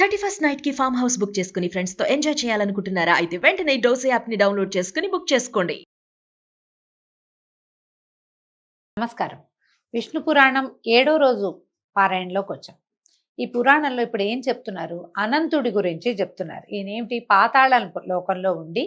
31st night కి farm house book చేసుకుని friends తో ఎంజాయ్ చేయాలనుకుంటున్నారా? అయితే వెంటనే డోసే యాప్ ని డౌన్లోడ్ చేసుకుని బుక్ చేసుకోండి. నమస్కారం. విష్ణు పురాణం 7వ రోజు పారాయణలోకి వచ్చాం. ఈ పురాణంలో ఇప్పుడు ఏం చెప్తున్నారు? అనంతుడి గురించి చెప్తున్నారు. ఈయనేమిటి, పాతాళ లోకంలో ఉండి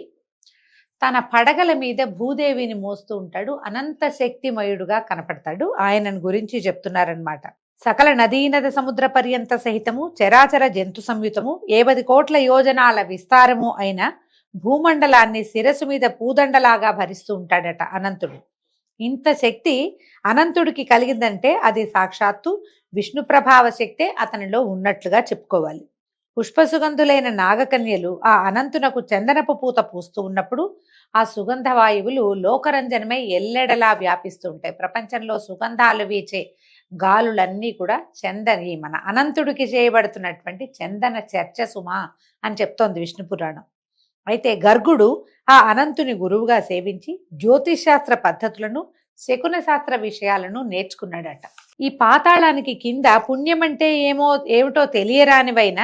తన పడగల మీద భూదేవిని మోస్తూ ఉంటాడు. అనంత శక్తిమయుడుగా కనపడతాడు. ఆయనను గురించి చెప్తున్నారనమాట. సకల నదీనద సముద్ర పర్యంత సహితము చరాచర జంతు సంయుతము 70 కోట్ల యోజనాల విస్తారము అయిన భూమండలాన్ని శిరస్సు మీద పూదండలాగా భరిస్తూ ఉంటాడట అనంతుడు. ఇంత శక్తి అనంతుడికి కలిగిందంటే అది సాక్షాత్తు విష్ణు ప్రభావ శక్తే అతనిలో ఉన్నట్లుగా చెప్పుకోవాలి. పుష్పసుగంధులైన నాగకన్యలు ఆ అనంతునకు చందనపు పూత పూస్తూ ఉన్నప్పుడు ఆ సుగంధ వాయువులు లోకరంజనమై ఎల్లెడలా వ్యాపిస్తూ ఉంటాయి. ప్రపంచంలో సుగంధాలు వీచే గాలులన్నీ కూడా చందని మన అనంతుడికి చేయబడుతున్నటువంటి చందన చర్చ సుమా అని చెప్తోంది విష్ణు పురాణం. అయితే గర్గుడు ఆ అనంతుని గురువుగా సేవించి జ్యోతిశాస్త్ర పద్ధతులను శకున శాస్త్ర విషయాలను నేర్చుకున్నాడట. ఈ పాతాళానికి కింద పుణ్యం అంటే ఏమిటో తెలియరానివైన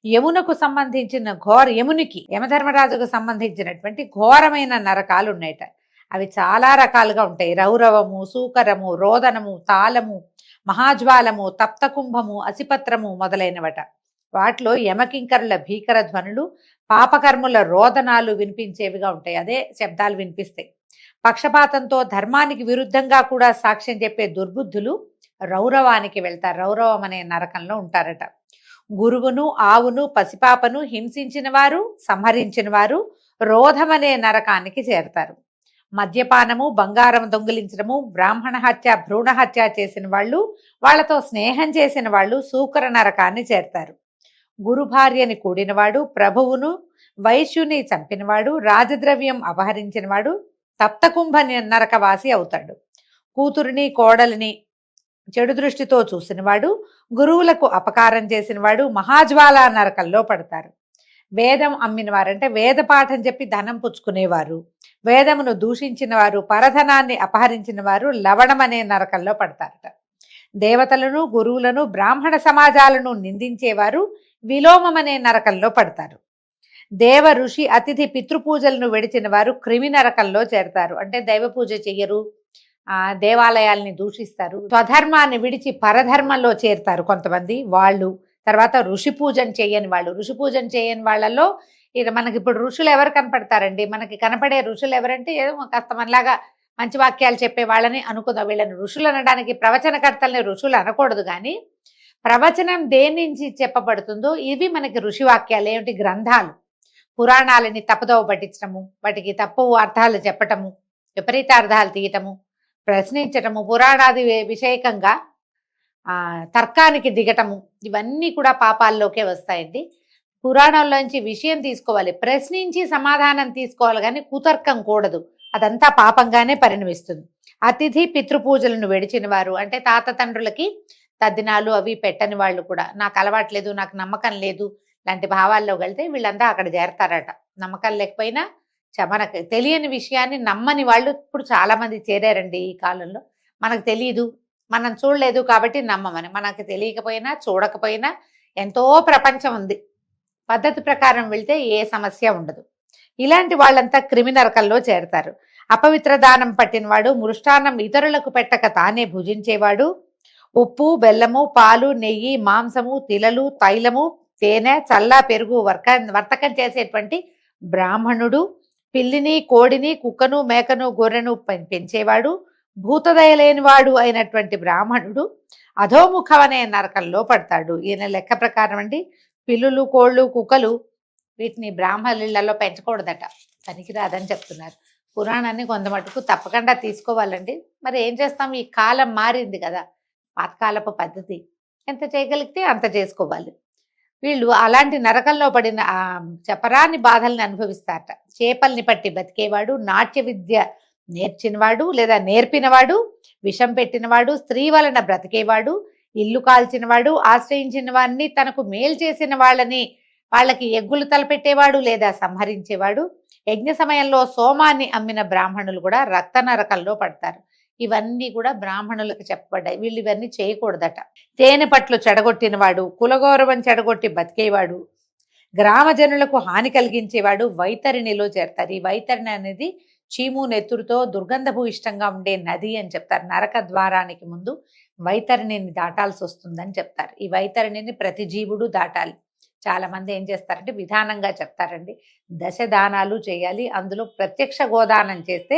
యమునకు సంబంధించిన యమునికి యమధర్మరాజుకు సంబంధించినటువంటి ఘోరమైన నరకాలు ఉన్నాయట. అవి చాలా రకాలుగా ఉంటాయి. రౌరవము, సూకరము, రోదనము, తాళము, మహాజ్వాలము, తప్తకుంభము, అసిపత్రము మొదలైనవట. వాటిలో యమకింకరుల భీకర ధ్వనులు, పాపకర్ముల రోదనాలు వినిపించేవిగా ఉంటాయి. అదే శబ్దాలు వినిపిస్తాయి. పక్షపాతంతో ధర్మానికి విరుద్ధంగా కూడా సాక్ష్యం చెప్పే దుర్బుద్ధులు రౌరవానికి వెళ్తారు. రౌరవం అనే నరకంలో ఉంటారట. గురువును, ఆవును, పసిపాపను హింసించిన వారు, సంహరించిన వారు రోధమనే నరకానికి చేరతారు. మద్యపానము, బంగారం దొంగిలించడము, బ్రాహ్మణ హత్య, భ్రూణ హత్య చేసిన వాళ్ళు, వాళ్లతో స్నేహం చేసిన వాళ్ళు సూకర నరకాన్ని చేరతారు. గురు భార్యని కూడినవాడు, ప్రభువును వైశ్యుని చంపినవాడు, రాజద్రవ్యం అపహరించినవాడు తప్తకుంభ నరకవాసి అవుతాడు. కూతురిని, కోడలిని చెడు దృష్టితో చూసినవాడు, గురువులకు అపకారం చేసినవాడు మహాజ్వాల నరకంలో పడతారు. వేదం అమ్మినవారంటే వేద పాఠం చెప్పి ధనం పుచ్చుకునేవారు, వేదమును దూషించిన వారు, పరధనాన్ని అపహరించిన వారు లవణమనే నరకంలో పడతారట. దేవతలను, గురువులను, బ్రాహ్మణ సమాజాలను నిందించేవారు విలోమమనే నరకంలో పడతారు. దేవ, ఋషి, అతిథి, పితృపూజలను విడిచిన వారు క్రిమి నరకంలో చేరతారు. అంటే దైవ పూజ చెయ్యరు, దేవాలయాల్ని దూషిస్తారు, స్వధర్మాన్ని విడిచి పరధర్మంలో చేరుతారు కొంతమంది వాళ్ళు. తర్వాత ఋషి పూజన చేయని వాళ్ళు. ఋషి పూజన చేయని వాళ్ళలో మనకి ఇప్పుడు ఋషులు ఎవరు కనపడతారండి? మనకి కనపడే ఋషులు ఎవరంటే ఏదో కాస్త మనలాగా మంచి వాక్యాలు చెప్పే వాళ్ళని అనుకుందాం. వీళ్ళని ఋషులు అనడానికి ప్రవచనకర్తల్ని ఋషులు అనకూడదు, కానీ ప్రవచనం దేని నుంచి చెప్పబడుతుందో ఇవి మనకి ఋషి వాక్యాలు. ఏమిటి? గ్రంథాలు, పురాణాలని తప్పుదోవ పట్టించడము, వాటికి తప్పు అర్థాలు చెప్పటము, విపరీత అర్థాలు తీయటము, ప్రశ్నించటము, పురాణాది విషయకంగా తర్కానికి దిగటము, ఇవన్నీ కూడా పాపాల్లోకే వస్తాయండి. పురాణాల్లోంచి విషయం తీసుకోవాలి, ప్రశ్నించి సమాధానం తీసుకోవాలి, కానీ కుతర్కం కూడదు. అదంతా పాపంగానే పరిణమిస్తుంది. అతిథి, పితృపూజలను విడిచిన వారు అంటే తాత తండ్రులకి తద్దినాలు అవి పెట్టని వాళ్ళు కూడా, నాకు అలవాట్లేదు, నాకు నమ్మకం లేదు లాంటి భావాల్లో వెళ్తే వీళ్ళంతా అక్కడ చేరతారట. నమ్మకం లేకపోయినా మనకు తెలియని విషయాన్ని నమ్మని వాళ్ళు ఇప్పుడు చాలా మంది చేరారండి ఈ కాలంలో. మనకు తెలియదు, మనం చూడలేదు కాబట్టి నమ్మమని. మనకు తెలియకపోయినా చూడకపోయినా ఎంతో ప్రపంచం ఉంది. పద్ధతి ప్రకారం వెళ్తే ఏ సమస్య ఉండదు. ఇలాంటి వాళ్ళంతా క్రిమినరకంలో చేరతారు. అపవిత్ర దానం పట్టినవాడు, మృష్టాన్నం ఇతరులకు పెట్టక తానే భుజించేవాడు, ఉప్పు, బెల్లము, పాలు, నెయ్యి, మాంసము, తిలలు, తైలము, తేనె, చల్ల పెరుగు వర్తకం చేసేటువంటి బ్రాహ్మణుడు, పిల్లిని, కోడిని, కుక్కను, మేకను, గొర్రెను పెంచేవాడు, భూతదయలేనివాడు అయినటువంటి బ్రాహ్మణుడు అధోముఖం అనే నరకంలో పడతాడు. ఈయన లెక్క ప్రకారం అండి, పిల్లులు, కోళ్ళు, కుక్కలు వీటిని బ్రాహ్మణులలో పెంచకూడదట, పనికిరాదని చెప్తున్నారు. పురాణాన్ని కొంత మటుకు తప్పకుండా తీసుకోవాలండి. మరి ఏం చేస్తాం, ఈ కాలం మారింది కదా, పాతకాలపు పద్ధతి. ఎంత చేయగలిగితే అంత చేసుకోవాలి. వీళ్ళు అలాంటి నరకంలో పడిన చపరాని బాధల్ని అనుభవిస్తారట. చేపల్ని పట్టి బతికేవాడు, నాట్య విద్య నేర్చినవాడు లేదా నేర్పినవాడు, విషం పెట్టినవాడు, స్త్రీ వలన బ్రతికేవాడు, ఇల్లు కాల్చినవాడు, ఆశ్రయించిన వారిని తనకు మేలు చేసిన వాళ్ళకి ఎగ్గులు తలపెట్టేవాడు లేదా సంహరించేవాడు, యజ్ఞ సమయంలో సోమాన్ని అమ్మిన బ్రాహ్మణులు కూడా రక్త నరకంలో పడతారు. ఇవన్నీ కూడా బ్రాహ్మణులకు చెప్పబడ్డాయి. వీళ్ళు ఇవన్నీ చేయకూడదట. తేనె పట్లు చెడగొట్టినవాడు, కులగౌరవం చెడగొట్టి బతికేవాడు, గ్రామజనులకు హాని కలిగించేవాడు వైతరిణిలో చేరతారు. ఈ వైతరిణి అనేది చీము నెత్తురుతో దుర్గంధపు ఇష్టంగా ఉండే నది అని చెప్తారు. నరక ద్వారానికి ముందు వైతరిణిని దాటాల్సి వస్తుందని చెప్తారు. ఈ వైతరిణిని ప్రతి జీవుడు దాటాలి. చాలా మంది ఏం చేస్తారంటే విధానంగా చెప్తారండి, దశదానాలు చేయాలి. అందులో ప్రత్యక్ష గోదానం చేస్తే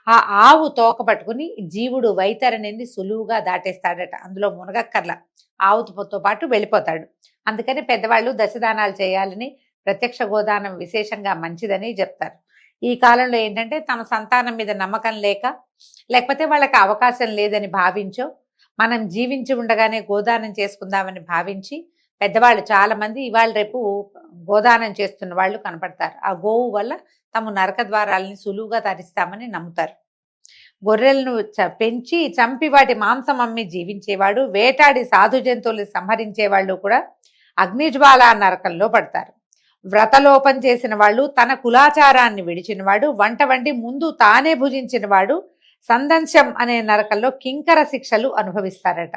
ఆ ఆవు తోక పట్టుకుని జీవుడు వైతరిణిని సులువుగా దాటేస్తాడట. అందులో మునగక్కర్ల, ఆవుతో పాటు వెళ్ళిపోతాడు. అందుకని పెద్దవాళ్ళు దశదానాలు చేయాలని, ప్రత్యక్ష గోదానం విశేషంగా మంచిదని చెప్తారు. ఈ కాలంలో ఏంటంటే తమ సంతానం మీద నమ్మకం లేకపోతే వాళ్ళకి అవకాశం లేదని భావించో, మనం జీవించి ఉండగానే గోదానం చేసుకుందామని భావించి పెద్దవాళ్ళు చాలా మంది ఇవాళ రేపు గోదానం చేస్తున్న వాళ్ళు కనపడతారు. ఆ గోవు వల్ల తమ నరక ద్వారాలని సులువుగా తరిస్తామని నమ్ముతారు. గొర్రెలను పెంచి చంపి వాటి మాంసం అమ్మి జీవించేవాడు, వేటాడి సాధు జంతువులు సంహరించేవాళ్ళు కూడా అగ్నిజ్వాల నరకంలో పడతారు. వ్రతలోపం చేసిన వాళ్ళు, తన కులాచారాన్ని విడిచిన వాడు, వంట వండి ముందు తానే భుజించిన వాడు సందంశం అనే నరకంలో కింకర శిక్షలు అనుభవిస్తారట.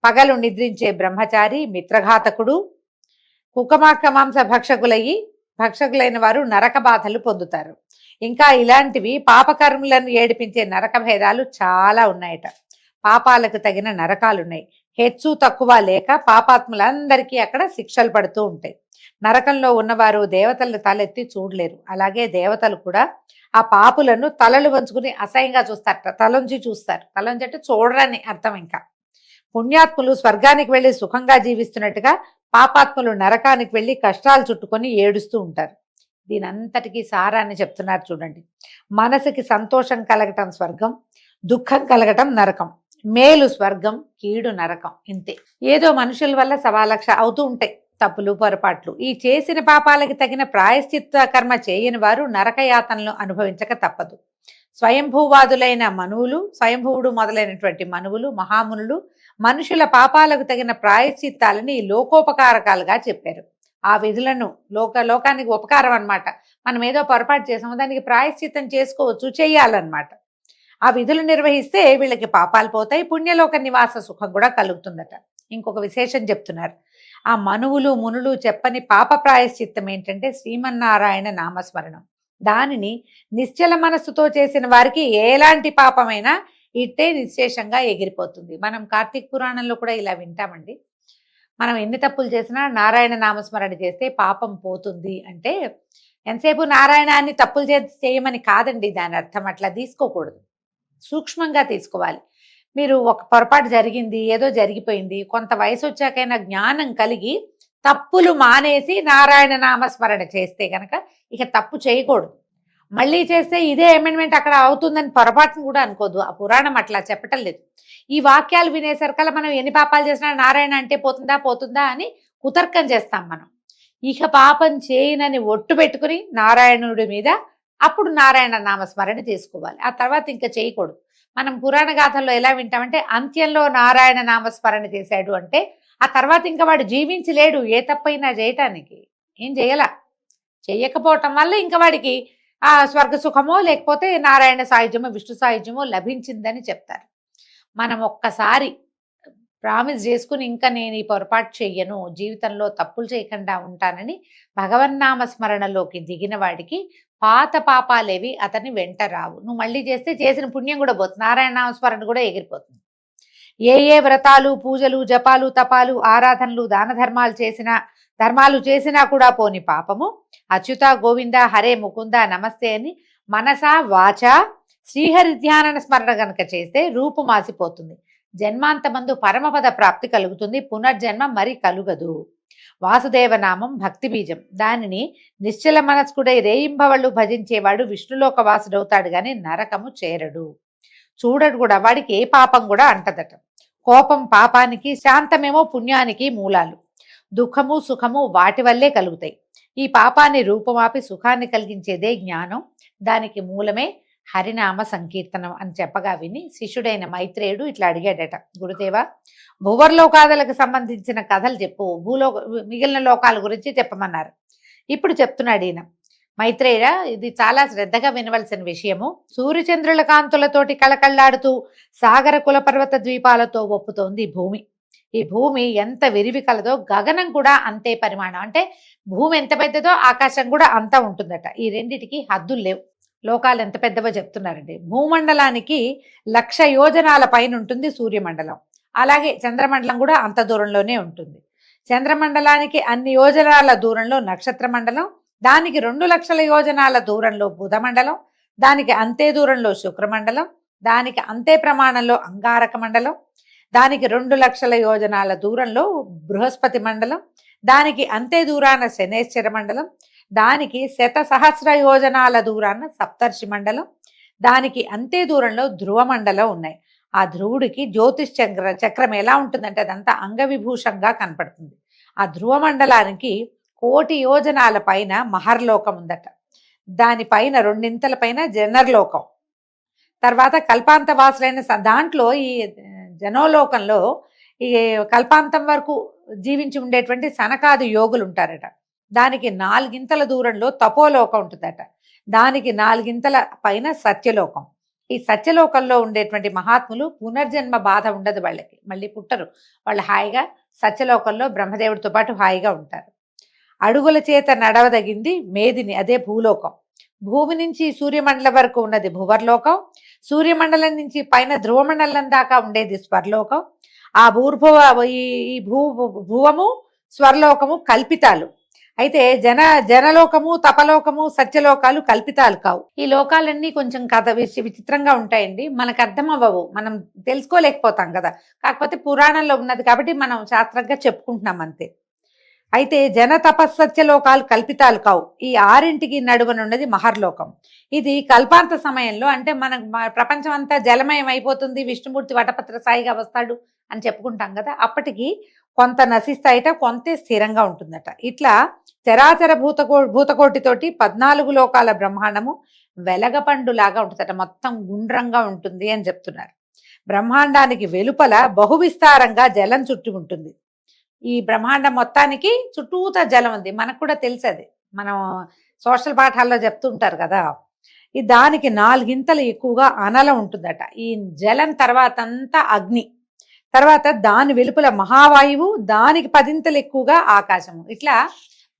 పగలు నిద్రించే బ్రహ్మచారి, మిత్రఘాతకుడు, కుకమాక మాంస భక్షకులైన వారు నరక బాధలు పొందుతారు. ఇంకా ఇలాంటివి పాపకర్ములను ఏడిపించే నరక భేదాలు చాలా ఉన్నాయట. పాపాలకు తగిన నరకాలున్నాయి. హెచ్చు తక్కువ లేక పాపాత్ములందరికీ అక్కడ శిక్షలు పడుతూ ఉంటాయి. నరకంలో ఉన్నవారు దేవతలను తలెత్తి చూడలేరు. అలాగే దేవతలు కూడా ఆ పాపులను తలలు వంచుకుని అసహ్యంగా చూస్తారట. తలంచి చూస్తారు. తలంచి అంటే చూడరని అర్థం. ఇంకా పుణ్యాత్ములు స్వర్గానికి వెళ్ళి సుఖంగా జీవిస్తున్నట్టుగా పాపాత్ములు నరకానికి వెళ్ళి కష్టాలు చుట్టుకొని ఏడుస్తూ ఉంటారు. దీనంతటికీ సారాన్ని చెప్తున్నారు చూడండి. మనసుకి సంతోషం కలగటం స్వర్గం, దుఃఖం కలగటం నరకం. మేలు స్వర్గం, కీడు నరకం. ఇంతే. ఏదో మనుషుల వల్ల 1,00,000 అవుతూ ఉంటాయి తప్పులు పొరపాట్లు. ఈ చేసిన పాపాలకి తగిన ప్రాయశ్చిత్త కర్మ చేయని వారు నరకయాతనలు అనుభవించక తప్పదు. స్వయంభూవాదులైన మనువులు, స్వయంభూవుడు మొదలైనటువంటి మనువులు, మహామునులు మనుషుల పాపాలకు తగిన ప్రాయశ్చిత్తాలని లోకోపకారకాలుగా చెప్పారు. ఆ విధులను లోకానికి ఉపకారం అన్నమాట. మనం ఏదో పొరపాటు చేసామో దానికి ప్రాయశ్చిత్తం చేసుకోవచ్చు, చెయ్యాలన్నమాట. ఆ విధులు నిర్వహిస్తే వీళ్ళకి పాపాలు పోతాయి, పుణ్యలోక నివాస సుఖం కూడా కలుగుతుందట. ఇంకొక విశేషం చెప్తున్నారు. ఆ మనువులు మునులు చెప్పని పాప ప్రాయశ్చిత్తం ఏంటంటే శ్రీమన్నారాయణ నామస్మరణం. దానిని నిశ్చల మనస్సుతో చేసిన వారికి ఎలాంటి పాపమైనా ఇట్టే నిశ్శేషంగా ఎగిరిపోతుంది. మనం కార్తీక పురాణంలో కూడా ఇలా వింటామండి. మనం ఎన్ని తప్పులు చేసినా నారాయణ నామస్మరణ చేస్తే పాపం పోతుంది అంటే ఎంతసేపు నారాయణాన్ని తప్పులు చేయమని కాదండి దాని అర్థం. అట్లా తీసుకోకూడదు, సూక్ష్మంగా తీసుకోవాలి. మీరు ఒక పొరపాటు జరిగింది, ఏదో జరిగిపోయింది, కొంత వయసు వచ్చాకైనా జ్ఞానం కలిగి తప్పులు మానేసి నారాయణ నామస్మరణ చేస్తే గనక ఇక తప్పు చేయకూడదు. మళ్ళీ చేస్తే ఇదే అమెండ్మెంట్ అక్కడ అవుతుందని పొరపాటును కూడా అనుకోదు. ఆ పురాణం అట్లా చెప్పటం లేదు. ఈ వాక్యాలు వినేసరికల్లా మనం ఎన్ని పాపాలు చేసినా నారాయణ అంటే పోతుందా అని కుతర్కం చేస్తాం మనం. ఇక పాపం చేయనని ఒట్టు పెట్టుకుని నారాయణుడి మీద అప్పుడు నారాయణ నామస్మరణ చేసుకోవాలి. ఆ తర్వాత ఇంకా చేయకూడదు. మనం పురాణ గాథల్లో ఎలా వింటామంటే అంత్యంలో నారాయణ నామస్మరణ చేశాడు అంటే ఆ తర్వాత ఇంకా వాడు జీవించలేడు ఏ తప్పైనా చేయటానికి. ఏం చెయ్యకపోవటం వల్ల ఇంకా వాడికి ఆ స్వర్గ సుఖమో లేకపోతే నారాయణ సాయుధ్యమో విష్ణు సాయుధ్యమో లభించిందని చెప్తారు. మనం ఒక్కసారి ప్రామిస్ చేసుకుని ఇంకా నేను ఈ పొరపాటు చెయ్యను, జీవితంలో తప్పులు చేయకుండా ఉంటానని భగవన్నామ స్మరణలోకి దిగిన వాడికి పాత పాపాలేవి అతని వెంట రావు. నువ్వు మళ్ళీ చేస్తే చేసిన పుణ్యం కూడా పోతుంది, నారాయణ నామస్మరణ కూడా ఎగిరిపోతుంది. ఏ వ్రతాలు, పూజలు, జపాలు, తపాలు, ఆరాధనలు, దాన ధర్మాలు చేసినా కూడా పోని పాపము అచ్యుత గోవింద హరే ముకుంద నమస్తే అని మనసా వాచ శ్రీహరి ధ్యాన స్మరణ గనక చేస్తే రూపు మాసిపోతుంది. జన్మాంతమందు పరమపద ప్రాప్తి కలుగుతుంది, పునర్జన్మ మరి కలుగదు. వాసుదేవనామం భక్తి బీజం. దానిని నిశ్చల మనస్కుడై రేయింబవళ్ళు భజించేవాడు విష్ణులోక వాసుడవుతాడు గాని నరకము చేరడు, చూడడు కూడా. వాడికి ఏ పాపం కూడా అంటదట. కోపం పాపానికి, శాంతమేమో పుణ్యానికి మూలాలు. దుఃఖము సుఖము వాటి వల్లే కలుగుతాయి. ఈ పాపాన్ని రూపమాపి సుఖాన్ని కలిగించేదే జ్ఞానం. దానికి మూలమే హరినామ సంకీర్తనం అని చెప్పగా విని శిష్యుడైన మైత్రేయుడు ఇట్లా అడిగాడట, గురుదేవా భువర్లోకాదులకు సంబంధించిన కథలు చెప్పు, మిగిలిన లోకాల గురించి చెప్పమన్నారు. ఇప్పుడు చెప్తున్నాడు ఈయన. మైత్రేయ, ఇది చాలా శ్రద్ధగా వినవలసిన విషయము. సూర్యచంద్రుల కాంతులతోటి కళకళ్లాడుతూ సాగర కుల పర్వత ద్వీపాలతో ఒప్పుతోంది ఈ భూమి. ఈ భూమి ఎంత విరివి కలదో గగనం కూడా అంతే పరిమాణం. అంటే భూమి ఎంత పెద్దదో ఆకాశం కూడా అంత ఉంటుందట. ఈ రెండిటికి హద్దులు లేవు. లోకాలు ఎంత పెద్దవో చెప్తున్నారండి. భూమండలానికి 1,00,000 యోజనాల పైన ఉంటుంది సూర్యమండలం. అలాగే చంద్రమండలం కూడా అంత దూరంలోనే ఉంటుంది. చంద్రమండలానికి అన్ని యోజనాల దూరంలో నక్షత్ర మండలం, దానికి 2,00,000 యోజనాల దూరంలో బుధమండలం, దానికి అంతే దూరంలో శుక్రమండలం, దానికి అంతే ప్రమాణంలో అంగారక మండలం, దానికి 2,00,000 యోజనాల దూరంలో బృహస్పతి మండలం, దానికి అంతే దూరాన శనేశ్వర మండలం, దానికి 1,00,000 యోజనాల దూరాన సప్తర్షి మండలం, దానికి అంతే దూరంలో ధ్రువ మండలం ఉన్నాయి. ఆ ధ్రువుడికి జ్యోతిష్ చక్రం ఎలా ఉంటుందంటే అదంతా అంగవిభూషంగా కనపడుతుంది. ఆ ధ్రువ మండలానికి 1,00,000 యోజనాల పైన మహర్లోకం ఉందట. దానిపైన 2 పైన జనర్లోకం, తర్వాత కల్పాంత వాసులైన దాంట్లో ఈ జనోలోకంలో ఈ కల్పాంతం వరకు జీవించి ఉండేటువంటి సనకాది యోగులు ఉంటారట. దానికి 4 దూరంలో తపోలోకం ఉంటుందట. దానికి 4 పైన సత్యలోకం. ఈ సత్యలోకంలో ఉండేటువంటి మహాత్ములు పునర్జన్మ బాధ ఉండదు, వాళ్ళకి మళ్ళీ పుట్టరు. వాళ్ళు హాయిగా సత్యలోకంలో బ్రహ్మదేవుడితో పాటు హాయిగా ఉంటారు. అడుగుల చేత నడవదగింది మేదిని, అదే భూలోకం. భూమి నుంచి సూర్యమండలం వరకు ఉన్నది భువర్లోకం. సూర్యమండలం నుంచి పైన ధ్రువమండలం దాకా ఉండేది స్వర్లోకం. ఆ ఈ భువము స్వర్లోకము కల్పితాలు. అయితే జనలోకము, తపలోకము, సత్యలోకాలు కల్పితాలు కావు. ఈ లోకాలన్నీ కొంచెం కథ విచిత్రంగా ఉంటాయండి. మనకు అర్థం అవ్వవు, మనం తెలుసుకోలేకపోతాం కదా. కాకపోతే పురాణంలో ఉన్నది కాబట్టి మనం శాస్త్రంగా చెప్పుకుంటున్నాం అంతే. అయితే జన తపస్సత్యలోకాలు కల్పితాలు కావు. ఈ 6ంటికి నడువనున్నది మహర్లోకం. ఇది కల్పాంత సమయంలో, అంటే ప్రపంచం అంతా జలమయం అయిపోతుంది, విష్ణుమూర్తి వటపత్ర సాయిగా వస్తాడు అని చెప్పుకుంటాం కదా. అప్పటికి కొంత నశిస్తాయిట, కొంత స్థిరంగా ఉంటుందట. ఇట్లా చరాచర భూతకోటితోటి 14 లోకాల బ్రహ్మాండము వెలగపండులాగా ఉంటుందట. మొత్తం గుండ్రంగా ఉంటుంది అని చెప్తున్నారు. బ్రహ్మాండానికి వెలుపల బహువిస్తారంగా జలం చుట్టి ఉంటుంది. ఈ బ్రహ్మాండం మొత్తానికి చుట్టూతా జలం ఉంది. మనకు కూడా తెలుసు, అది మనం సోషల్ పాఠాల్లో చెప్తుంటారు కదా. ఈ దానికి 4 ఎక్కువగా అనలం ఉంటుందట. ఈ జలం తర్వాత అంతా అగ్ని, తర్వాత దాని వెలుపల మహావాయువు, దానికి 10 ఎక్కువగా ఆకాశము. ఇట్లా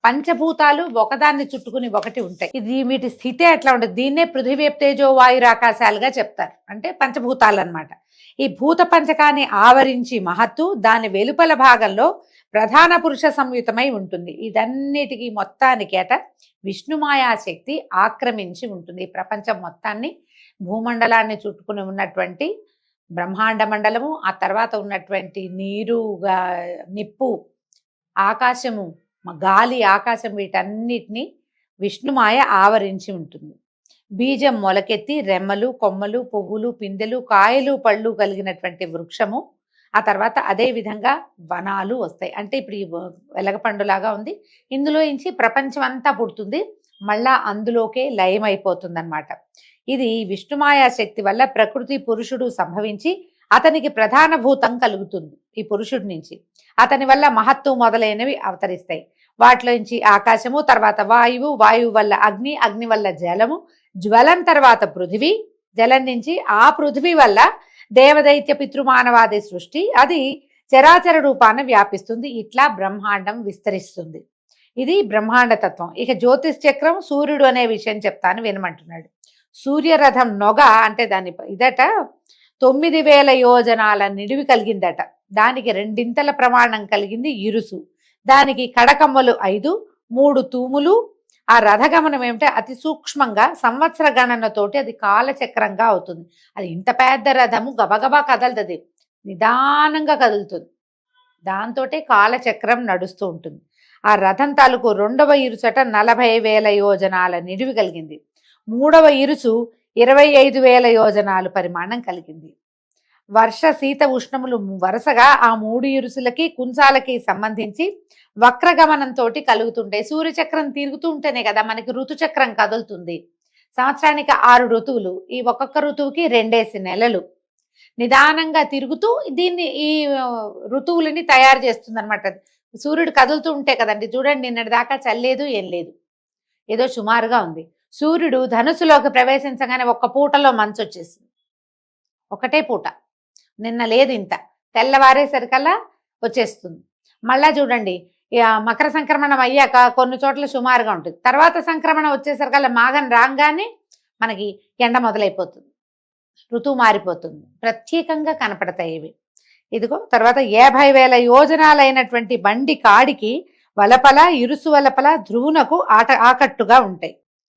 పంచభూతాలు ఒకదాన్ని చుట్టుకుని ఒకటి ఉంటాయి. ఇది వీటి స్థితే అట్లా ఉంటుంది. దీన్నే పృథివీ తేజో వాయురాకాశాలుగా చెప్తారు, అంటే పంచభూతాలు అన్నమాట. ఈ భూత పంచకాన్ని ఆవరించి మహత్తు దాని వెలుపల భాగంలో ప్రధాన పురుష సంయుతమై ఉంటుంది. ఇదన్నిటికీ మొత్తానికి అట విష్ణుమాయాశక్తి ఆక్రమించి ఉంటుంది. ఈ ప్రపంచం మొత్తాన్ని, భూమండలాన్ని చుట్టుకుని ఉన్నటువంటి బ్రహ్మాండ మండలము, ఆ తర్వాత ఉన్నటువంటి నీరు, నిప్పు, ఆకాశము, గాలి, ఆకాశం, వీటన్నిటినీ విష్ణుమాయ ఆవరించి ఉంటుంది. బీజం మొలకెత్తి రెమ్మలు, కొమ్మలు, పువ్వులు, పిందెలు, కాయలు, పళ్ళు కలిగినటువంటి వృక్షము. ఆ తర్వాత అదే విధంగా వనాలు వస్తాయి. అంటే ఇప్పుడు ఈ వెలగపండులాగా ఉంది, ఇందులో నుంచి ప్రపంచం అంతా పుడుతుంది, మళ్ళా అందులోకే లయమైపోతుంది అన్నమాట. ఇది విష్ణుమాయా శక్తి వల్ల ప్రకృతి పురుషుడు సంభవించి అతనికి ప్రధాన భూతం కలుగుతుంది. ఈ పురుషుడి నుంచి అతని వల్ల మహత్తు మొదలైనవి అవతరిస్తాయి. వాటిలోంచి ఆకాశము, తర్వాత వాయువు, వాయువు వల్ల అగ్ని, అగ్ని వల్ల జలము, జ్వలం తర్వాత పృథివీ, జలం నుంచి ఆ పృథివీ వల్ల దేవదైత్య పితృమానవాది సృష్టి, అది చరాచర రూపాన వ్యాపిస్తుంది. ఇట్లా బ్రహ్మాండం విస్తరిస్తుంది. ఇది బ్రహ్మాండ తత్వం. ఇక జ్యోతిష్ చక్రం సూర్యుడు అనే విషయం చెప్తాను వినమంటున్నాడు. సూర్యరథం నొగ అంటే దాని ఇదట 9,000 యోజనాల నిడివి కలిగిందట. దానికి 2 ప్రమాణం కలిగింది ఇరుసు. దానికి కడకమ్మలు 5, 3 తూములు. ఆ రథగమనం ఏమిటంటే అతి సూక్ష్మంగా సంవత్సర గణనతోటి అది కాలచక్రంగా అవుతుంది. అది ఇంత పెద్ద రథము గబగబా కదలదు, నిదానంగా కదులుతుంది. దాంతోటే కాలచక్రం నడుస్తూ ఉంటుంది. ఆ రథం తాలూకు 2వ ఇరుసట 40,000 యోజనాల నిడివి కలిగింది. 3వ ఇరుసు 25,000 యోజనాలు పరిమాణం కలిగింది. వర్ష శీత ఉష్ణములు వరుసగా ఆ 3 ఇరుసులకి కుంచాలకి సంబంధించి వక్రగమనంతో కలుగుతుంటాయి. సూర్యచక్రం తిరుగుతూ ఉంటేనే కదా మనకి ఋతుచక్రం కదులుతుంది. సంవత్సరానికి 6 ఋతువులు, ఈ ఒక్కొక్క ఋతువుకి 2 నెలలు నిదానంగా తిరుగుతూ దీన్ని ఈ ఋతువులని తయారు చేస్తుంది అనమాట. సూర్యుడు కదులుతూ ఉంటే కదండి, చూడండి నిన్నటి దాకా చల్లేదు ఏం లేదు, ఏదో సుమారుగా ఉంది. సూర్యుడు ధనుసులోకి ప్రవేశించగానే ఒక్క పూటలో మంచు వచ్చేసింది. ఒకటే పూట, నిన్న లేదు ఇంత, తెల్లవారేసరికల్లా వచ్చేస్తుంది. మళ్ళా చూడండి, మకర సంక్రమణం అయ్యాక కొన్ని చోట్ల సుమారుగా ఉంటుంది. తర్వాత సంక్రమణం వచ్చేసరికల్లా మాఘం రాగానే మనకి ఎండ మొదలైపోతుంది, ఋతువు మారిపోతుంది. ప్రత్యేకంగా కనపడతాయి ఇవి. ఇదిగో తర్వాత 50,000 యోజనాలైనటువంటి బండి కాడికి వలపల ఇరుసు వలపల ధ్రువునకు ఆకట్టుగా ఉంటాయి.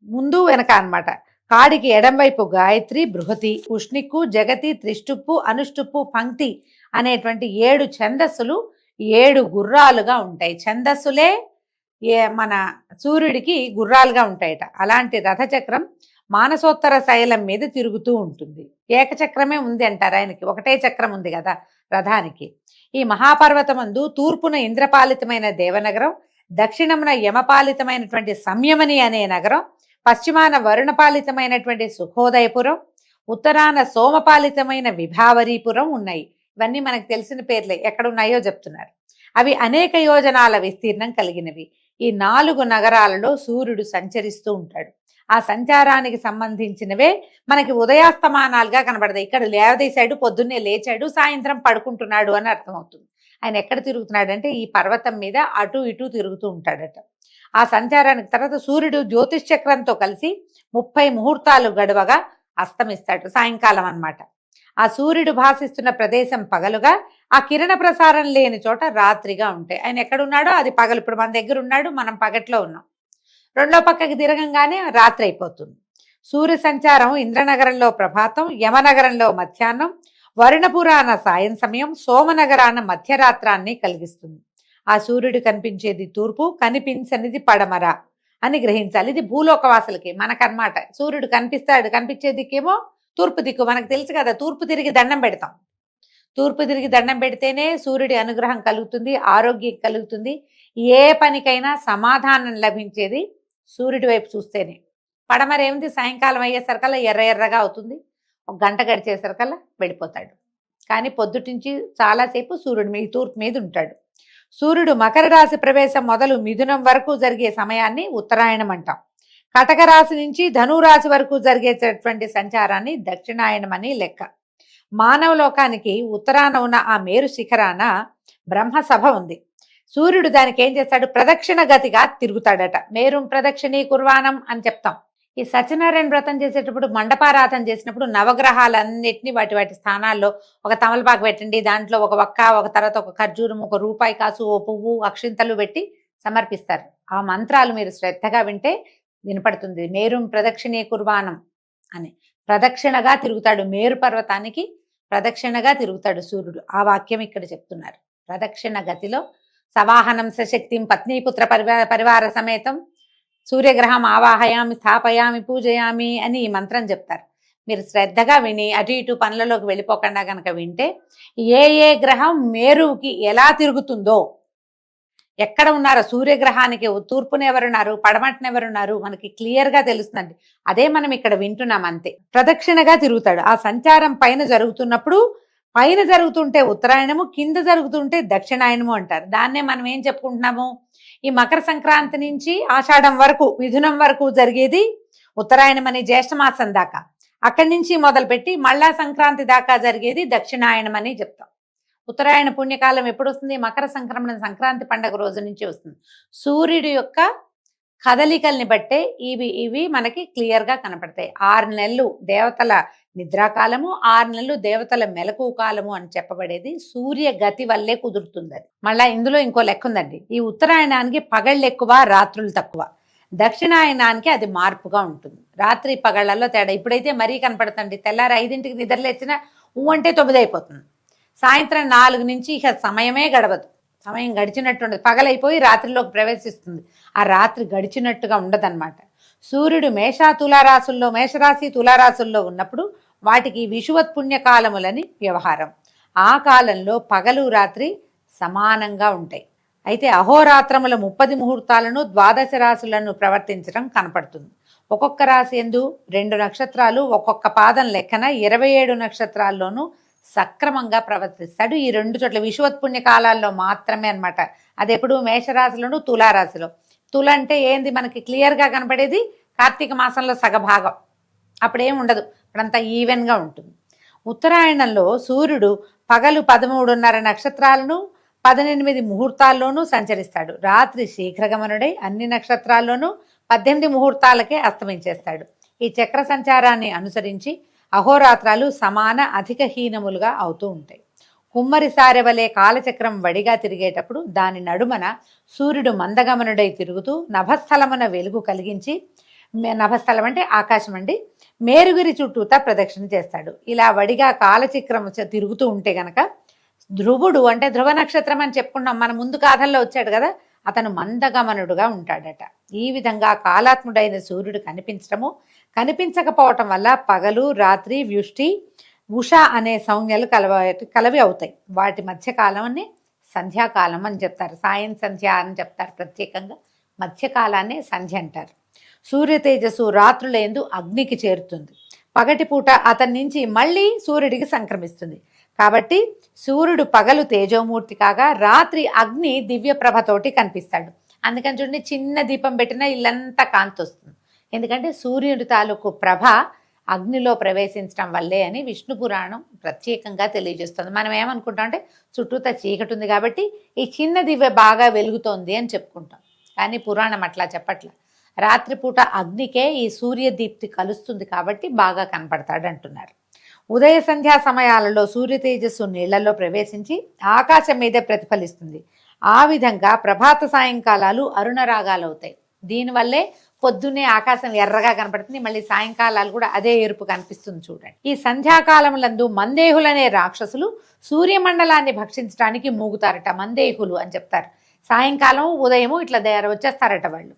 ముందు వెనక అన్నమాట. కాడికి ఎడంవైపు గాయత్రి, బృహతి, ఉష్ణిక్కు, జగతి, త్రిష్టుప్పు, అనుష్టుప్పు, పంక్తి అనేటువంటి 7 ఛందస్సులు 7 గుర్రాలుగా ఉంటాయి. ఛందస్సులే మన సూర్యుడికి గుర్రాలుగా ఉంటాయట. అలాంటి రథచక్రం మానసోత్తర శైలం మీద తిరుగుతూ ఉంటుంది. ఏకచక్రమే ఉంది అంటారు ఆయనకి, ఒకటే చక్రం ఉంది కదా రథానికి. ఈ మహాపర్వతమందు తూర్పున ఇంద్రపాలితమైన దేవనగరం, దక్షిణమున యమపాలితమైనటువంటి సంయమని అనే నగరం, పశ్చిమాన వరుణపాలితమైనటువంటి సుఖోదయపురం, ఉత్తరాన సోమపాలితమైన విభావరీపురం ఉన్నాయి. ఇవన్నీ మనకు తెలిసిన పేర్లే, ఎక్కడున్నాయో చెప్తున్నారు. అవి అనేక యోజనాల విస్తీర్ణం కలిగినవి. ఈ 4 నగరాలలో సూర్యుడు సంచరిస్తూ ఉంటాడు. ఆ సంచారానికి సంబంధించినవే మనకి ఉదయాస్తమానాలుగా కనబడతాయి. ఇక్కడ లేవదీశాడు, పొద్దున్నే లేచాడు, సాయంత్రం పడుకుంటున్నాడు అని అర్థమవుతుంది. ఆయన ఎక్కడ తిరుగుతున్నాడు అంటే ఈ పర్వతం మీద అటు ఇటు తిరుగుతూ ఉంటాడట. ఆ సంచారానికి తర్వాత సూర్యుడు జ్యోతిష్ చక్రంతో కలిసి 30 ముహూర్తాలు గడవగా అస్తమిస్తాడు, సాయంకాలం అన్నమాట. ఆ సూర్యుడు భాసిస్తున్న ప్రదేశం పగలుగా, ఆ కిరణ ప్రసారం లేని చోట రాత్రిగా ఉంటాయి. ఆయన ఎక్కడున్నాడో అది పగలు. ఇప్పుడు మన దగ్గర ఉన్నాడు, మనం పగట్లో ఉన్నాం. రెండో పక్కకి తిరగంగానే రాత్రి అయిపోతుంది. సూర్య సంచారం ఇంద్రనగరంలో ప్రభాతం, యమనగరంలో మధ్యాహ్నం, వరుణపురాన సాయం సమయం, సోమనగరాన మధ్యరాత్రాన్ని కలిగిస్తుంది. ఆ సూర్యుడు కనిపించేది తూర్పు, కనిపించనిది పడమర అని గ్రహించాలి. ఇది భూలోకవాసులకి, మనకన్నమాట. సూర్యుడు కనిపించే దిక్కేమో తూర్పు దిక్కు. మనకు తెలుసు కదా, తూర్పు తిరిగి దండం పెడతాం. తూర్పు తిరిగి దండం పెడితేనే సూర్యుడి అనుగ్రహం కలుగుతుంది, ఆరోగ్యం కలుగుతుంది. ఏ పనికైనా సమాధానం లభించేది సూర్యుడి వైపు చూస్తేనే. పడమర ఏమిటి, సాయంకాలం అయ్యేసరికల్లా ఎర్ర ఎర్రగా అవుతుంది, ఒక గంట గడిచేసరికల్లా వెళ్ళిపోతాడు. కానీ పొద్దుటించి చాలాసేపు సూర్యుడు తూర్పు మీద ఉంటాడు. సూర్యుడు మకర రాశి ప్రవేశం మొదలు మిథునం వరకు జరిగే సమయాన్ని ఉత్తరాయణం అంటాం. కటక రాశి నుంచి ధనురాశి వరకు జరిగేటటువంటి సంచారాన్ని దక్షిణాయనం అని లెక్క. మానవ లోకానికి ఉత్తరాన ఉన్న ఆ మేరు శిఖరాన బ్రహ్మసభ ఉంది. సూర్యుడు దానికి ఏం చేస్తాడు, ప్రదక్షిణ గతిగా తిరుగుతాడట. మేరుం ప్రదక్షిణీ కుర్వాణం అని చెప్తాం. ఈ సత్యనారాయణ వ్రతం చేసేటప్పుడు, మండపారాధన చేసినప్పుడు నవగ్రహాలన్నిటినీ వాటి స్థానాల్లో ఒక తమలపాకు పెట్టండి, దాంట్లో ఒక వక్క, ఒక తర్వాత ఒక ఖర్జూరం, ఒక రూపాయి కాసు, ఓ పువ్వు, అక్షింతలు పెట్టి సమర్పిస్తారు. ఆ మంత్రాలు మీరు శ్రద్ధగా వింటే వినపడుతుంది. మేరుం ప్రదక్షిణీ కుర్వాణం అని. ప్రదక్షిణగా తిరుగుతాడు, మేరు పర్వతానికి ప్రదక్షిణగా తిరుగుతాడు సూర్యుడు. ఆ వాక్యం ఇక్కడ చెప్తున్నారు. ప్రదక్షిణ గతిలో సవాహనం సశక్తిం పత్నీపుత్ర పరివార సమేతం సూర్యగ్రహం ఆవాహయామి స్థాపయామి పూజయామి అని ఈ మంత్రం చెప్తారు. మీరు శ్రద్ధగా విని అటు ఇటు పనులలోకి వెళ్ళిపోకుండా కనుక వింటే ఏ గ్రహం మేరుకి ఎలా తిరుగుతుందో, ఎక్కడ ఉన్నారో, సూర్యగ్రహానికి తూర్పున ఎవరున్నారు, పడమటిన ఎవరున్నారు మనకి క్లియర్గా తెలుస్తుందండి. అదే మనం ఇక్కడ వింటున్నాం అంతే. ప్రదక్షిణగా తిరుగుతాడు. ఆ సంచారం పైన జరుగుతున్నప్పుడు, పైన జరుగుతుంటే ఉత్తరాయణము, కింద జరుగుతుంటే దక్షిణాయనము అంటారు. దాన్నే మనం ఏం చెప్పుకుంటున్నాము, ఈ మకర సంక్రాంతి నుంచి ఆషాఢం వరకు, మిథునం వరకు జరిగేది ఉత్తరాయణం అని, జ్యేష్ఠమాసం దాకా. అక్కడి నుంచి మొదలుపెట్టి మళ్ళా సంక్రాంతి దాకా జరిగేది దక్షిణాయనం అని చెప్తాం. ఉత్తరాయణ పుణ్యకాలం ఎప్పుడు వస్తుంది, మకర సంక్రమణ సంక్రాంతి పండగ రోజు నుంచి వస్తుంది. సూర్యుడి యొక్క కదలికల్ని బట్టే ఇవి మనకి క్లియర్గా కనపడతాయి. 6 నెలలు దేవతల నిద్రాకాలము, 6 నెలలు దేవతల మెలకు కాలము అని చెప్పబడేది సూర్య గతి వల్లే కుదురుతుంది. అది మళ్ళీ ఇందులో ఇంకో లెక్క ఉందండి. ఈ ఉత్తరాయణానికి పగళ్ళు ఎక్కువ, రాత్రులు తక్కువ. దక్షిణాయనానికి అది మార్పుగా ఉంటుంది. రాత్రి పగళ్లలో తేడా. ఇప్పుడైతే మరీ కనపడుతుంది. తెల్లారి 5ంటికి నిద్రలేచిన అంటే 9 అయిపోతుంది. సాయంత్రం 4 నుంచి ఇక సమయమే గడవదు. సమయం గడిచినట్టు ఉండదు. పగలైపోయి రాత్రిలోకి ప్రవేశిస్తుంది. ఆ రాత్రి గడిచినట్టుగా ఉండదన్నమాట. సూర్యుడు మేషరాశి తులారాశుల్లో ఉన్నప్పుడు వాటికి విషువత్ పుణ్యకాలములని వ్యవహారం. ఆ కాలంలో పగలు రాత్రి సమానంగా ఉంటాయి. అయితే అహోరాత్రముల 30 ముహూర్తాలను 12 రాశులను ప్రవర్తించడం కనపడుతుంది. ఒక్కొక్క రాశి ఎందు 2 నక్షత్రాలు, ఒక్కొక్క పాదం లెక్కన 27 నక్షత్రాల్లోనూ సక్రమంగా ప్రవర్తిస్తాడు. ఈ 2 చోట్ల విషువత్ పుణ్య కాలాల్లో మాత్రమే అన్నమాట. అది ఎప్పుడు మేషరాశిలోను తులారాశిలో. తుల అంటే ఏంది మనకి క్లియర్గా కనపడేది కార్తీక మాసంలో సగభాగం, అప్పుడేం ఉండదు, అప్పుడంతా ఈవెన్గా ఉంటుంది. ఉత్తరాయణంలో సూర్యుడు పగలు 13:30 నక్షత్రాలను 18 ముహూర్తాల్లోనూ సంచరిస్తాడు. రాత్రి శీఘ్రగమనుడై అన్ని నక్షత్రాల్లోనూ 18 ముహూర్తాలకే అస్తమించేస్తాడు. ఈ చక్ర సంచారాన్ని అనుసరించి అహోరాత్రాలు సమాన అధిక హీనములుగా అవుతూ ఉంటాయి. కుమ్మరి సారె వలె కాలచక్రం వడిగా తిరిగేటప్పుడు దాని నడుమన సూర్యుడు మందగమనుడై తిరుగుతూ నభస్థలమున వెలుగు కలిగించి, నభస్థలం అంటే ఆకాశం అండి, మేరుగురి చుట్టూతా ప్రదక్షిణ చేస్తాడు. ఇలా వడిగా కాలచక్రం తిరుగుతూ ఉంటే గనక ధ్రువుడు అంటే ధ్రువ నక్షత్రం అని చెప్పుకున్నాం, మన ముందు కాథల్లో వచ్చాడు కదా, అతను మందగమనుడుగా ఉంటాడట. ఈ విధంగా కాలాత్ముడైన సూర్యుడు కనిపించడము, కనిపించకపోవటం వల్ల పగలు రాత్రి వ్యుష్టి ఉష అనే సంజ్ఞలు కలవి అవుతాయి. వాటి మధ్యకాలాన్ని సంధ్యాకాలం అని చెప్తారు, సాయం సంధ్య అని చెప్తారు. ప్రత్యేకంగా మధ్యకాలాన్ని సంధ్య అంటారు. సూర్య తేజస్సు రాత్రులందు అగ్నికి చేరుతుంది, పగటిపూట అతని నుంచి మళ్ళీ సూర్యుడికి సంక్రమిస్తుంది. కాబట్టి సూర్యుడు పగలు తేజోమూర్తి కాగా రాత్రి అగ్ని దివ్య ప్రభతోటి కనిపిస్తాడు. అందుకని చూడండి, చిన్న దీపం పెట్టినా ఇల్లంతా కాంతి వస్తుంది, ఎందుకంటే సూర్యుడి తాలూకు ప్రభ అగ్నిలో ప్రవేశించడం వల్లే అని విష్ణు పురాణం ప్రత్యేకంగా తెలియజేస్తుంది. మనం ఏమనుకుంటాం అంటే చుట్టూతా చీకటి ఉంది కాబట్టి ఈ చిన్న దివ్య బాగా వెలుగుతోంది అని చెప్పుకుంటాం, కానీ పురాణం అట్లా చెప్పట్ల. రాత్రిపూట అగ్నికే ఈ సూర్యదీప్తి కలుస్తుంది కాబట్టి బాగా కనపడతాడు అంటున్నారు. ఉదయ సంధ్యా సమయాలలో సూర్య తేజస్సు నీళ్లలో ప్రవేశించి ఆకాశం మీదే ప్రతిఫలిస్తుంది. ఆ విధంగా ప్రభాత సాయంకాలాలు అరుణరాగాలు అవుతాయి. దీనివల్లే పొద్దున్నే ఆకాశం ఎర్రగా కనపడుతుంది, మళ్ళీ సాయంకాలాలు కూడా అదే ఎరుపు కనిపిస్తుంది చూడండి. ఈ సంధ్యాకాలములందు మందేహులనే రాక్షసులు సూర్యమండలాన్ని భక్షించడానికి మూగుతారట. మందేహులు అని చెప్తారు. సాయంకాలం ఉదయము ఇట్లా వచ్చేస్తారట వాళ్ళు.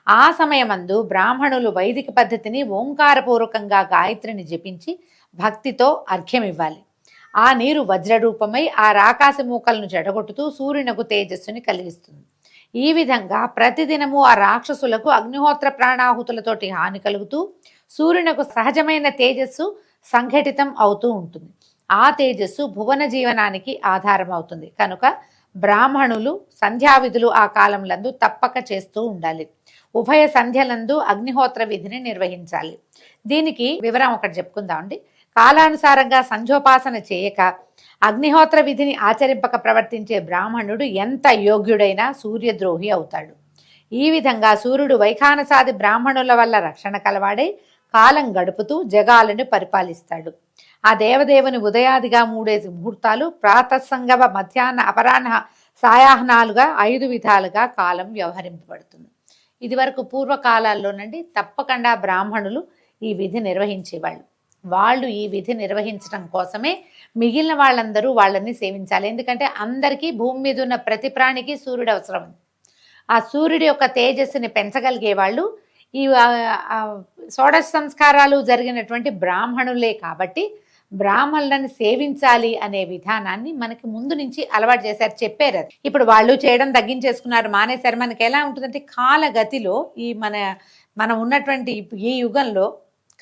ఆ సమయమందు బ్రాహ్మణులు వైదిక పద్ధతిని ఓంకారపూర్వకంగా గాయత్రిని జపించి భక్తితో అర్ఘ్యం ఇవ్వాలి. ఆ నీరు వజ్రరూపమై ఆ రాకాశ మూకలను జడగొట్టుతూ సూర్యునకు తేజస్సుని కలిగిస్తుంది. ఈ విధంగా ప్రతిదినము ఆ రాక్షసులకు అగ్నిహోత్ర ప్రాణాహుతులతోటి హాని కలుగుతూ సూర్యునకు సహజమైన తేజస్సు సంఘటితం అవుతూ ఉంటుంది. ఆ తేజస్సు భువన జీవనానికి ఆధారం అవుతుంది కనుక బ్రాహ్మణులు సంధ్యావిధులు ఆ కాలంలందు తప్పక చేస్తూ ఉండాలి. ఉభయ సంధ్యలందు అగ్నిహోత్ర విధిని నిర్వహించాలి. దీనికి వివరం ఒకటి చెప్పుకుందామండి. కాలానుసారంగా సంధ్యోపాసన చేయక అగ్నిహోత్ర విధిని ఆచరింపక ప్రవర్తించే బ్రాహ్మణుడు ఎంత యోగ్యుడైనా సూర్యద్రోహి అవుతాడు. ఈ విధంగా సూర్యుడు వైఖానసాది బ్రాహ్మణుల వల్ల రక్షణ కలవాడై కాలం గడుపుతూ జగాలను పరిపాలిస్తాడు. ఆ దేవదేవుని ఉదయాదిగా 3 ముహూర్తాలు, ప్రాతస్సంగమ, మధ్యాహ్న, అపరాహ్న, సాయాహ్నాలుగా 5 విధాలుగా కాలం వ్యవహరింపబడుతుంది. ఇది వరకు పూర్వకాలాల్లోనండి తప్పకుండా బ్రాహ్మణులు ఈ విధి నిర్వహించేవాళ్ళు. వాళ్ళు ఈ విధి నిర్వహించడం కోసమే మిగిలిన వాళ్ళందరూ వాళ్ళని సేవించాలి. ఎందుకంటే అందరికీ భూమి మీద ఉన్న ప్రతి ప్రాణికి సూర్యుడు అవసరం. ఆ సూర్యుడి యొక్క తేజస్సుని పెంచగలిగే వాళ్ళు ఈ షోడశ సంస్కారాలు జరిగినటువంటి బ్రాహ్మణులే. కాబట్టి బ్రాహ్మణులను సేవించాలి అనే విధానాన్ని మనకి ముందు నుంచి అలవాటు చేశారు, చెప్పారు. అది ఇప్పుడు వాళ్ళు చేయడం తగ్గించేసుకున్నారు, మానేశారు. మనకి ఎలా ఉంటుందంటే కాలగతిలో ఈ మనం ఉన్నటువంటి ఈ యుగంలో,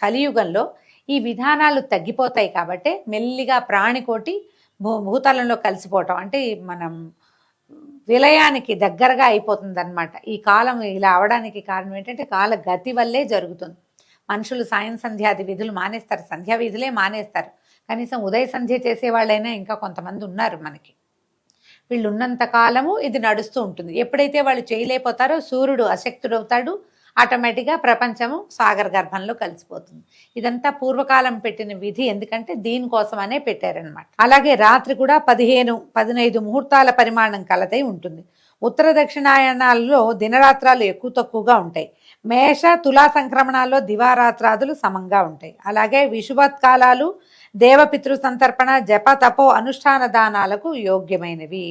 కలియుగంలో ఈ విధానాలు తగ్గిపోతాయి. కాబట్టి మెల్లిగా ప్రాణికోటి భూతలంలో కలిసిపోవటం అంటే మనం విలయానికి దగ్గరగా అయిపోతుంది అనమాట. ఈ కాలం ఇలా అవడానికి కారణం ఏంటంటే కాల గతి వల్లే జరుగుతుంది. మనుషులు సాయం సంధ్యాది విధులు మానేస్తారు, సంధ్యా విధులే మానేస్తారు. కనీసం ఉదయ సంధ్య చేసేవాళ్ళైనా ఇంకా కొంతమంది ఉన్నారు మనకి. వీళ్ళు ఉన్నంత కాలము ఇది నడుస్తూ ఉంటుంది. ఎప్పుడైతే వాళ్ళు చేయలేకపోతారో సూర్యుడు అశక్తుడవుతాడు, ఆటోమేటిక్గా ప్రపంచము సాగర గర్భంలో కలిసిపోతుంది. ఇదంతా పూర్వకాలం పెట్టిన విధి, ఎందుకంటే దీనికోసమనే పెట్టారనమాట. అలాగే రాత్రి కూడా 15 ముహూర్తాల పరిమాణం కలదై ఉంటుంది. ఉత్తర దక్షిణాయనాల్లో దినరాత్రాలు ఎక్కువ తక్కువగా ఉంటాయి. మేష తులా సంక్రమణాల్లో దివారాత్రాదులు సమంగా ఉంటాయి. అలాగే విషువత్కాలాలు దేవపితృ సంతర్పణ, జప, తపో, అనుష్ఠాన దానాలకు యోగ్యమైనవి.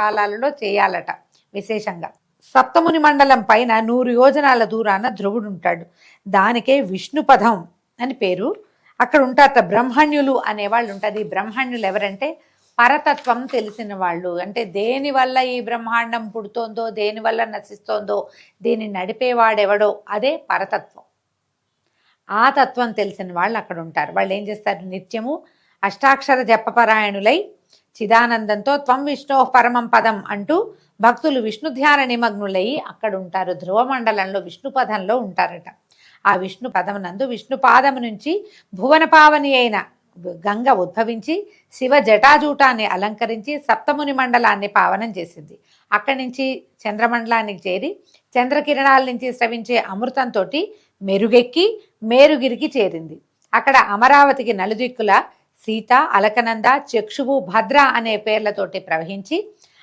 కాలాలలో చేయాలట విశేషంగా. సప్తముని మండలం పైన 100 యోజనాల దూరాన ధ్రువుడు ఉంటాడు. దానికే విష్ణుపదం అని పేరు. అక్కడ ఉంటారట బ్రహ్మణ్యులు అనేవాళ్ళు ఉంటారు. ఈ బ్రహ్మణ్యులు ఎవరంటే పరతత్వం తెలిసిన వాళ్ళు. అంటే దేనివల్ల ఈ బ్రహ్మాండం పుడుతోందో, దేనివల్ల నశిస్తోందో, దీన్ని నడిపేవాడెవడో అదే పరతత్వం. ఆ తత్వం తెలిసిన వాళ్ళు అక్కడ ఉంటారు. వాళ్ళు ఏం చేస్తారు, నిత్యము అష్టాక్షర జపపరాయణులై చిదానందంతో త్వం విష్ణో పరమం పదం అంటూ భక్తులు విష్ణు ధ్యాన నిమగ్నులై అక్కడ ఉంటారు. ధ్రువ మండలంలో విష్ణు పదంలో ఉంటారట. ఆ విష్ణు పదమునందు విష్ణు పాదము నుంచి భువన పావని అయిన గంగ ఉద్భవించి శివ జటాజూటాన్ని అలంకరించి సప్తముని మండలాన్ని పావనం చేసింది. అక్కడి నుంచి చంద్రమండలానికి చేరి చంద్రకిరణాల నుంచి స్రవించే అమృతంతో మెరుగెక్కి మేరుగిరికి చేరింది. అక్కడ అమరావతికి నలుదిక్కుల సీత, అలకనంద, చక్షువు, భద్ర అనే పేర్లతోటి ప్రవహించి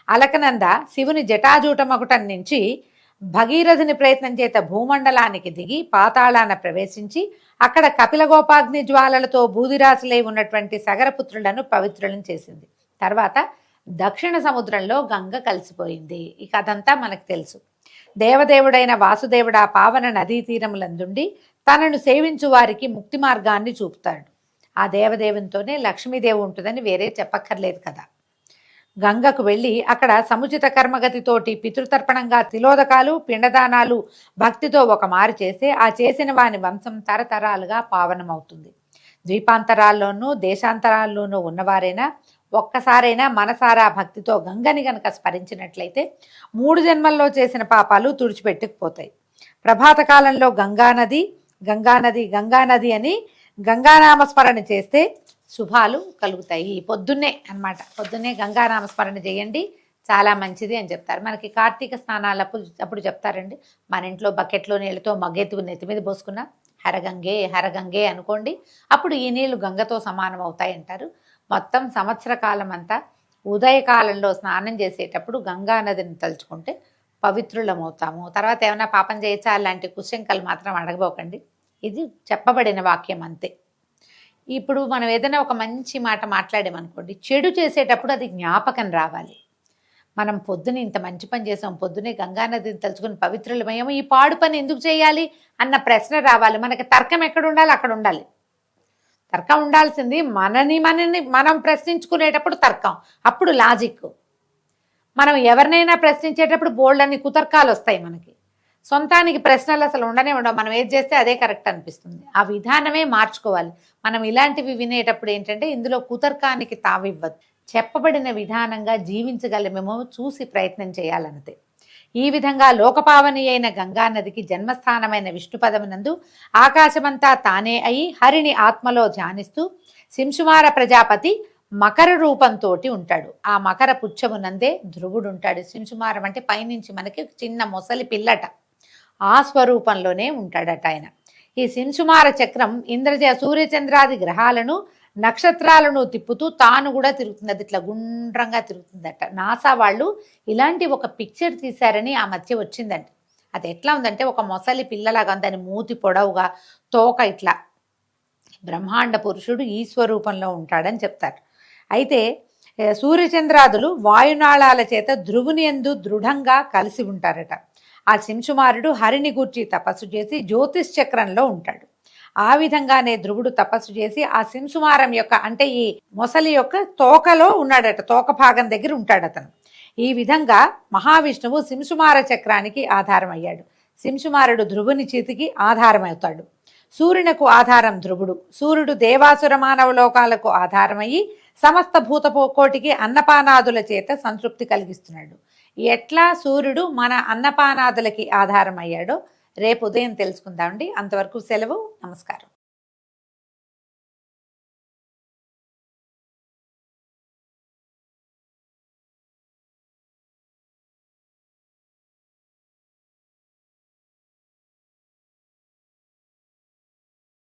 అలకనంద శివుని జటాజూటమగుటం నుంచి భగీరథుని ప్రయత్నం చేత భూమండలానికి దిగి పాతాళాన ప్రవేశించి అక్కడ కపిలగోపాగ్ని జ్వాలలతో బూదిరాశులై ఉన్నటువంటి సగరపుత్రులను పవిత్రులను చేసింది. తర్వాత దక్షిణ సముద్రంలో గంగ కలిసిపోయింది. ఈ కథంతా మనకు తెలుసు. దేవదేవుడైన వాసుదేవుడు ఆ పావన నదీ తీరములందుండి తనను సేవించు వారికి ముక్తి మార్గాన్ని చూపుతాడు. ఆ దేవదేవునితోనే లక్ష్మీదేవి ఉంటుందని వేరే చెప్పక్కర్లేదు కదా. గంగకు వెళ్ళి అక్కడ సముచిత కర్మగతితోటి పితృతర్పణంగా తిలోదకాలు, పిండదానాలు భక్తితో ఒక మారు చేస్తే ఆ చేసిన వాని వంశం తరతరాలుగా పావనమవుతుంది. ద్వీపాంతరాల్లోనూ దేశాంతరాల్లోనూ ఉన్నవారైనా ఒక్కసారైనా మనసారా భక్తితో గంగని గనక స్మరించినట్లయితే 3 జన్మల్లో చేసిన పాపాలు తుడిచిపెట్టుకుపోతాయి. ప్రభాత కాలంలో గంగానది గంగానది గంగానది అని గంగానామస్మరణ చేస్తే శుభాలు కలుగుతాయి. పొద్దున్నే అన్నమాట, పొద్దున్నే గంగానామస్మరణ చేయండి, చాలా మంచిది అని చెప్తారు. మనకి కార్తీక స్నానాలప్పుడు చెప్తారండి, మన ఇంట్లో బకెట్లో నీళ్ళతో మగ్గెత్తు నెత్తి మీద పోసుకున్నా హరగంగే హరగంగే అనుకోండి, అప్పుడు ఈ నీళ్లు గంగతో సమానం అవుతాయి అంటారు. మొత్తం సంవత్సర కాలం అంతా ఉదయకాలంలో స్నానం చేసేటప్పుడు గంగా నదిని తలుచుకుంటే పవిత్రులమవుతాము. తర్వాత ఏమైనా పాపం చేయొచ్చా అలాంటి కుశంకలు మాత్రం అడగబోకండి. ఇది చెప్పబడిన వాక్యం అంతే. ఇప్పుడు మనం ఏదైనా ఒక మంచి మాట మాట్లాడామనుకోండి, చెడు చేసేటప్పుడు అది జ్ఞాపకం రావాలి. మనం పొద్దున ఇంత మంచి పని చేసాం, పొద్దునే గంగానదిని తలుచుకుని పవిత్రులమయ్యాము, ఈ పాడు పని ఎందుకు చేయాలి అన్న ప్రశ్న రావాలి. మనకి తర్కం ఎక్కడ ఉండాలి అక్కడ ఉండాలి. తర్కం ఉండాల్సింది మనని మనం ప్రశ్నించుకునేటప్పుడు తర్కం, అప్పుడు లాజిక్. మనం ఎవరినైనా ప్రశ్నించేటప్పుడు బోల్డ్ అన్ని కుతర్కాలు వస్తాయి. మనకి సొంతానికి ప్రశ్నలు అసలు ఉండనే ఉండవు. మనం ఏది చేస్తే అదే కరెక్ట్ అనిపిస్తుంది. ఆ విధానమే మార్చుకోవాలి. మనం ఇలాంటివి వినేటప్పుడు ఏంటంటే ఇందులో కుతర్కానికి తావివ్వద్దు. చెప్పబడిన విధానంగా జీవించగలమేమో చూసి ప్రయత్నం చేయాలన్నదే. ఈ విధంగా లోకపావని అయిన గంగానదికి జన్మస్థానమైన విష్ణుపదమునందు ఆకాశమంతా తానే అయి హరిని ఆత్మలో ధ్యానిస్తూ శింశుమార ప్రజాపతి మకర రూపంతో ఉంటాడు. ఆ మకర పుచ్చమునందే ధ్రువుడు ఉంటాడు. శింశుమారం అంటే పైనుంచి మనకి చిన్న మొసలి పిల్లట, ఆ స్వరూపంలోనే ఉంటాడట ఆయన. ఈ శింశుమార చక్రం సూర్యచంద్రాది గ్రహాలను నక్షత్రాలను తిప్పుతూ తాను కూడా తిరుగుతుంది. అది ఇట్లా గుండ్రంగా తిరుగుతుందట. నాసా వాళ్ళు ఇలాంటి ఒక పిక్చర్ తీశారని ఆ మధ్య వచ్చిందంట. అది ఎట్లా ఉందంటే ఒక మొసలి పిల్లలాగా దాని మూతి పొడవుగా, తోక ఇట్లా. బ్రహ్మాండ పురుషుడు ఈ స్వరూపంలో ఉంటాడని చెప్తారు. అయితే సూర్యచంద్రాదులు వాయునాళాల చేత ధ్రువుని యందు దృఢంగా కలిసి ఉంటారట. ఆ శింశుమారుడు హరిని గూర్చి తపస్సు చేసి జ్యోతిష్ చక్రంలో ఉంటాడు. ఆ విధంగానే ధ్రువుడు తపస్సు చేసి ఆ శింశుమారం యొక్క అంటే ఈ మొసలి యొక్క తోకలో ఉన్నాడట, తోక భాగం దగ్గర ఉంటాడు అతను. ఈ విధంగా మహావిష్ణువు శింశుమార చక్రానికి ఆధారం అయ్యాడు. శింశుమారుడు ధ్రువుని చేతికి ఆధారం అవుతాడు. సూర్యునకు ఆధారం ధ్రువుడు. సూర్యుడు దేవాసుర మానవ లోకాలకు ఆధారమయ్యి సమస్త భూతకోటికి అన్నపానాదుల చేత సంతృప్తి కలిగిస్తున్నాడు. ఎట్లా సూర్యుడు మన అన్నపానాదులకి ఆధారం అయ్యాడో రేపు ఉదయం తెలుసుకుందామండి. అంతవరకు సెలవు. నమస్కారం.